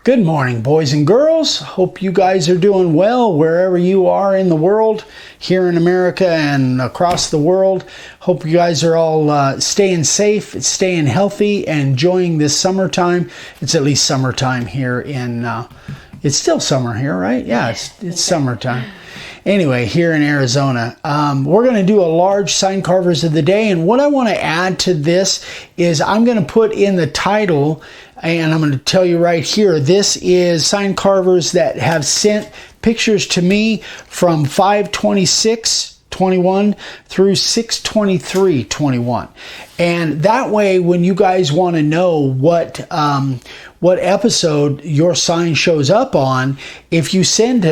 Good morning, boys and girls. Hope you guys are doing well wherever you are in the world, here in America and across the world. Hope you guys are all staying safe, staying healthy, and enjoying this summertime. It's at least summertime here in, it's still summer here, right? Yeah, it's summertime. Anyway, here in Arizona, we're going to do a large sign carvers of the day. And what I want to add to this is I'm going to put in the title, and I'm going to tell you right here, this is sign carvers that have sent pictures to me from 5/26/21 through 6/23/21. And that way, when you guys want to know what episode your sign shows up on, if you sent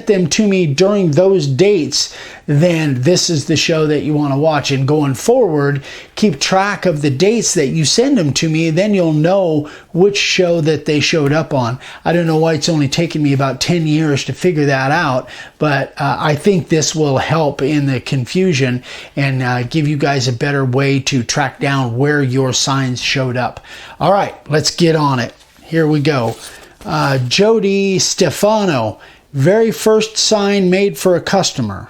them to me during those dates, then this is the show that you want to watch. And going forward, keep track of the dates that you send them to me, then you'll know which show that they showed up on. I don't know why it's only taken me about 10 years to figure that out, but I think this will help in the confusion and give you guys a better way to track down where your signs showed up. All right, let's get on it. Here we go. Jody Stefano, very first sign made for a customer.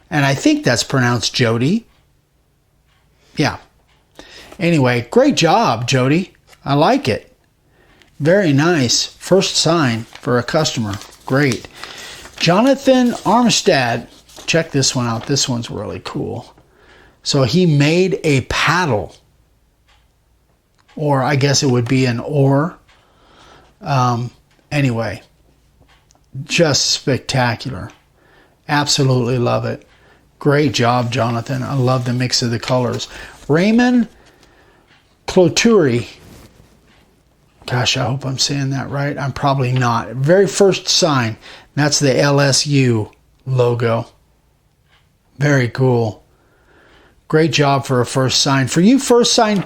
And I think that's pronounced Jody. Yeah. Anyway, great job, Jody. I like it. Very nice. First sign for a customer. Great. Jonathan Armstead. Check this one out. This one's really cool. So he made a paddle. Or I guess it would be an oar. Anyway, just spectacular. Absolutely love it. Great job, Jonathan. I love the mix of the colors. Raymond Cloturi. Gosh, I hope I'm saying that right. I'm probably not. Very first sign. That's the LSU logo. Very cool. Great job for a first sign. For you first-time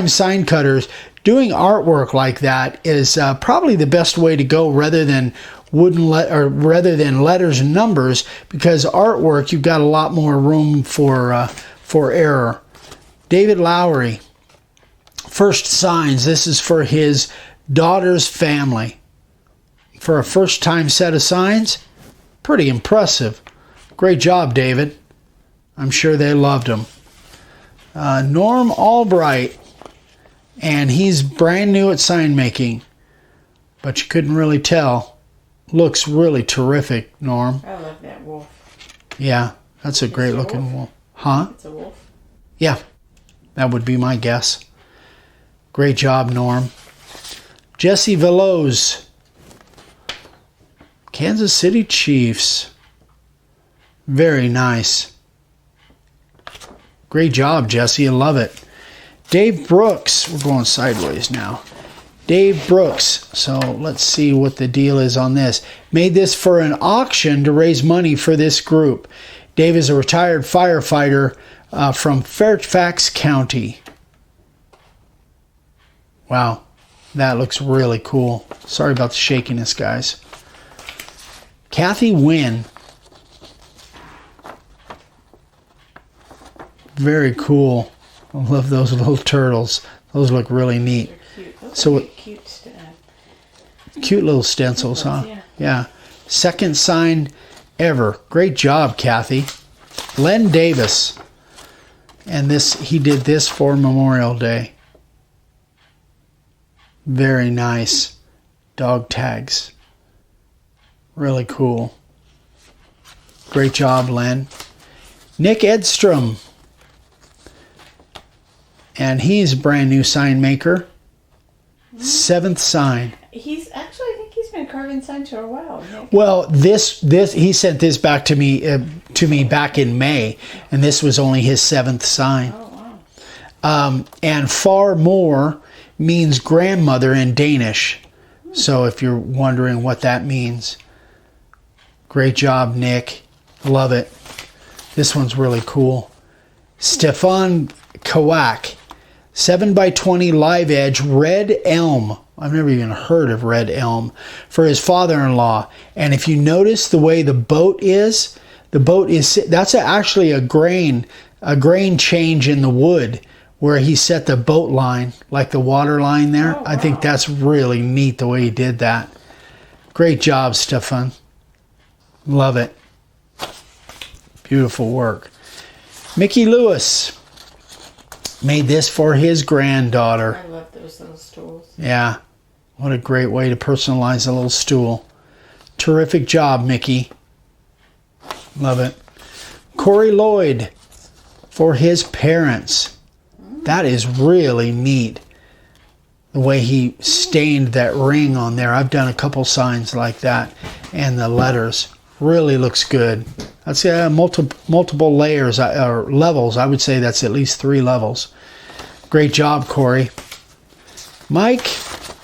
sign cutters, doing artwork like that is probably the best way to go rather than letters and numbers, because artwork, you've got a lot more room for error. David Lowry, first signs. This is for his daughter's family. For a first-time set of signs, pretty impressive. Great job, David. I'm sure they loved him. Norm Albright, and he's brand new at sign making, but you couldn't really tell. Looks really terrific, Norm. I love that wolf. Yeah, that's a great looking wolf. Huh? It's a wolf. Yeah, that would be my guess. Great job, Norm. Jesse Veloz, Kansas City Chiefs. Very nice. Great job, Jesse. I love it. Dave Brooks. We're going sideways now. Dave Brooks. So let's see what the deal is on this. Made this for an auction to raise money for this group. Dave is a retired firefighter from Fairfax County. Wow. That looks really cool. Sorry about the shakiness, guys. Kathy Wynn. Very cool. I love those little turtles. Those look really neat. So cute little stencils, huh? Yeah. Second sign ever. Great job, Kathy. Len Davis. And he did this for Memorial Day. Very nice. Dog tags. Really cool. Great job, Len. Nick Edstrom. And he's a brand new sign maker. Seventh sign. I think he's been carving signs for a while. Nick. Well, he sent this back to me back in May, and this was only his seventh sign. Oh wow! And far more means grandmother in Danish. So if you're wondering what that means, great job, Nick. Love it. This one's really cool. Stefan Kowak. 7x20 live edge red elm. I've never even heard of red elm, for his father-in-law. And if you notice the way the boat is, that's actually a grain change in the wood where he set the boat line, like the water line there. Oh, wow. I think that's really neat the way he did that. Great job, Stefan. Love it. Beautiful work. Mickey Lewis made this for his granddaughter. I love those little stools. Yeah. What a great way to personalize a little stool. Terrific job, Mickey. Love it. Corey Lloyd for his parents. That is really neat. The way he stained that ring on there. I've done a couple signs like that. And the letters. Really looks good. That's multiple layers or levels. I would say that's at least 3 levels. Great job, Corey. Mike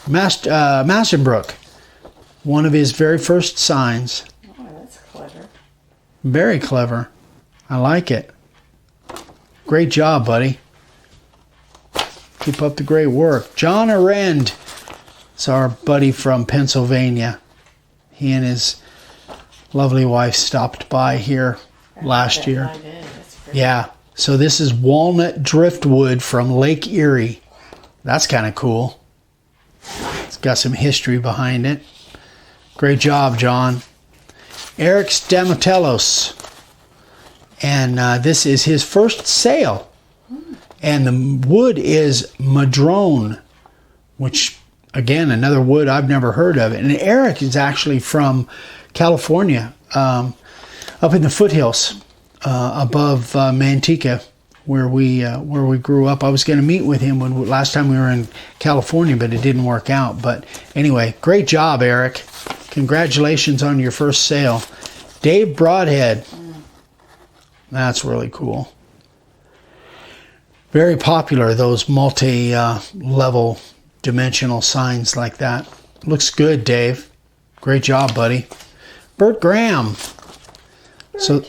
Mastenbrook. One of his very first signs. Oh, that's clever. Very clever. I like it. Great job, buddy. Keep up the great work. John Arend. It's our buddy from Pennsylvania. He and his lovely wife stopped by here last year. Yeah. So this is walnut driftwood from Lake Erie. That's kind of cool. It's got some history behind it. Great job, John. Eric Stamatelos. And this is his first sale. And the wood is madrone, which, again, another wood I've never heard of. And Eric is actually from California, up in the foothills above Manteca, where we grew up. I was going to meet with him last time we were in California, but it didn't work out. But anyway, great job, Eric. Congratulations on your first sale. Dave Broadhead. That's really cool. Very popular, those multi-level dimensional signs like that. Looks good, Dave. Great job, buddy. Bert Graham. So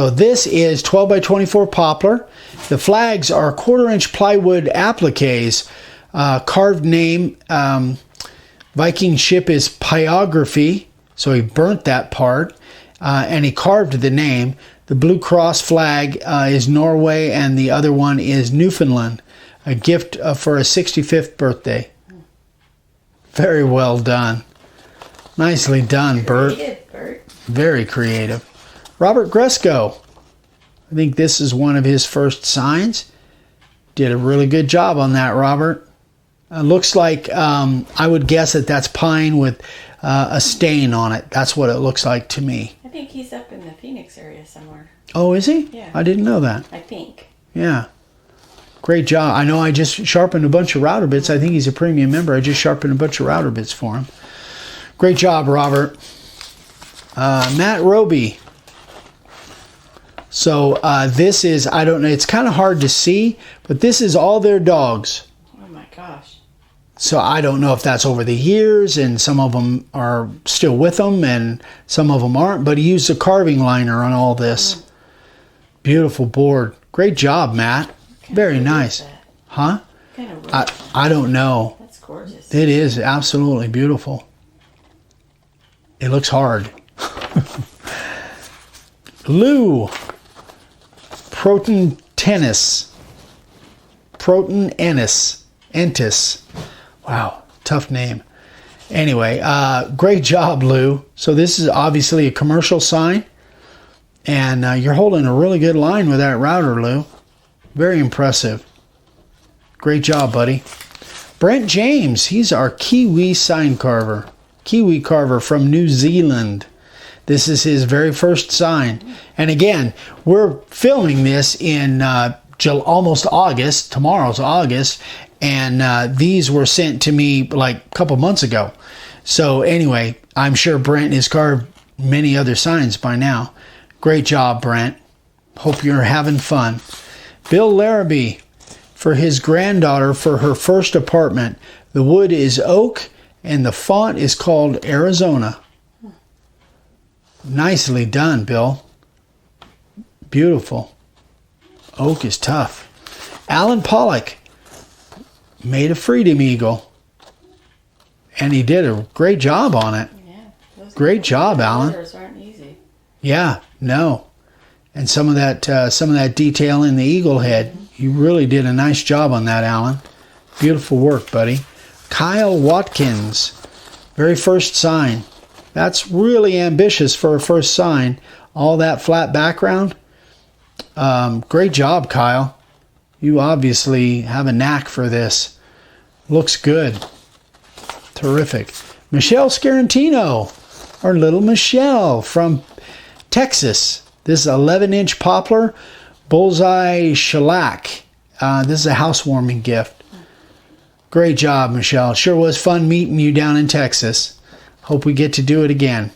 this is 12 by 24 poplar. The flags are 1/4-inch plywood appliques. Carved name, Viking ship is Pyography. So he burnt that part. And he carved the name. The Blue Cross flag is Norway, and the other one is Newfoundland. A gift for a 65th birthday. Very well done. Nicely done, Bert. Creative, Bert. Very creative. Robert Gresco. I think this is one of his first signs. Did a really good job on that, Robert. Looks like, I would guess that's pine with a stain on it. That's what it looks like to me. I think he's up in the Phoenix area somewhere. Oh, is he? Yeah. I didn't know that. I think. Yeah. Great job. I know I just sharpened a bunch of router bits. I think he's a premium member. I just sharpened a bunch of router bits for him. Great job, Robert. Matt Roby. So this is, I don't know, it's kind of hard to see, but this is all their dogs. Oh my gosh. So I don't know if that's over the years, and some of them are still with them and some of them aren't, but he used a carving liner on all this. Beautiful board. Great job, Matt. Very nice. Huh? Kind of I don't know. That's gorgeous. It is absolutely beautiful. It looks hard. Lou. Proton Tennis. Proton Entis. Wow, tough name. Anyway, great job, Lou. So this is obviously a commercial sign. And you're holding a really good line with that router, Lou. Very impressive. Great job, buddy. Brent James, he's our Kiwi sign carver. Kiwi carver from New Zealand. This is his very first sign. And again, we're filming this in almost August. Tomorrow's August. And these were sent to me like a couple months ago. So anyway, I'm sure Brent has carved many other signs by now. Great job, Brent. Hope you're having fun. Bill Larrabee, for his granddaughter for her first apartment. The wood is oak and the font is called Arizona. Nicely done, Bill. Beautiful. Oak is tough. Alan Pollock made a Freedom Eagle. And he did a great job on it. Yeah. Great job, Alan. Letters aren't easy. Yeah, no. And some of that detail in the eagle head, You really did a nice job on that, Alan. Beautiful work, buddy. Kyle Watkins, very first sign. That's really ambitious for a first sign. All that flat background. Great job, Kyle. You obviously have a knack for this. Looks good. Terrific. Michelle Scarantino, or Little Michelle from Texas. This is 11-inch poplar, bullseye shellac. This is a housewarming gift. Great job, Michelle. Sure was fun meeting you down in Texas. Hope we get to do it again.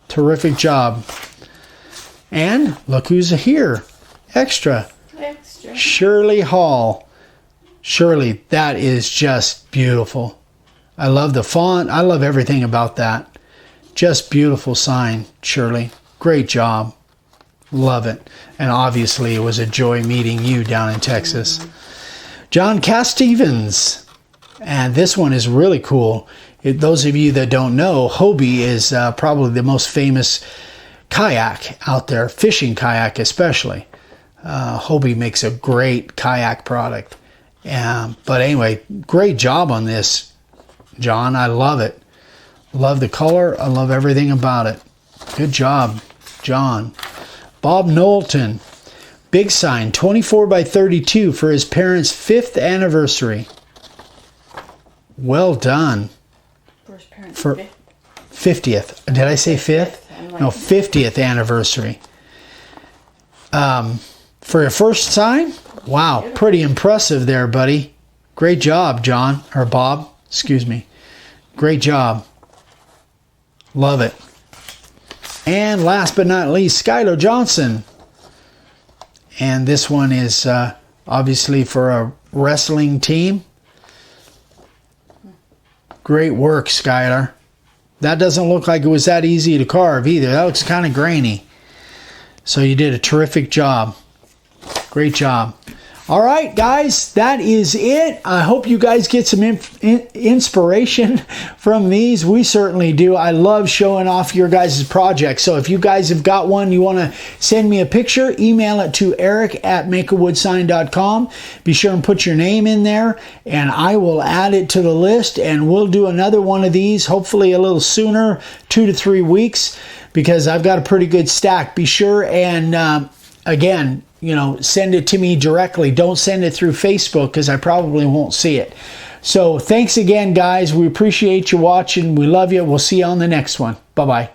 Terrific job. And look who's here. Extra. Shirley Hall. Shirley, that is just beautiful. I love the font. I love everything about that. Just beautiful sign, Shirley. Great job. Love it. And obviously it was a joy meeting you down in Texas. John Castevens. And this one is really cool. Those of you that don't know, Hobie is probably the most famous kayak out there, fishing kayak especially. Hobie makes a great kayak product. But anyway, great job on this, John. I love it. Love the color. I love everything about it. Good job, John. Bob Knowlton, big sign, 24 by 32 for his parents' 5th anniversary. Well done. First parents' For 50th. Did I say 5th? No, 50th anniversary. For your first sign? Wow, pretty impressive there, buddy. Great job, John, or Bob, excuse me. Great job. Love it. And last but not least, Skylar Johnson. And this one is obviously for a wrestling team. Great work, Skylar. That doesn't look like it was that easy to carve either. That looks kind of grainy. So you did a terrific job. Great job. All right, guys, that is it. I hope you guys get some inspiration from these. We certainly do. I love showing off your guys' projects. So if you guys have got one, you want to send me a picture, email it to eric@makeawoodsign.com. Be sure and put your name in there, and I will add it to the list, and we'll do another one of these, hopefully a little sooner, 2 to 3 weeks, because I've got a pretty good stack. Be sure and, again, you know, send it to me directly. Don't send it through Facebook because I probably won't see it. So thanks again, guys. We appreciate you watching. We love you. We'll see you on the next one. Bye-bye.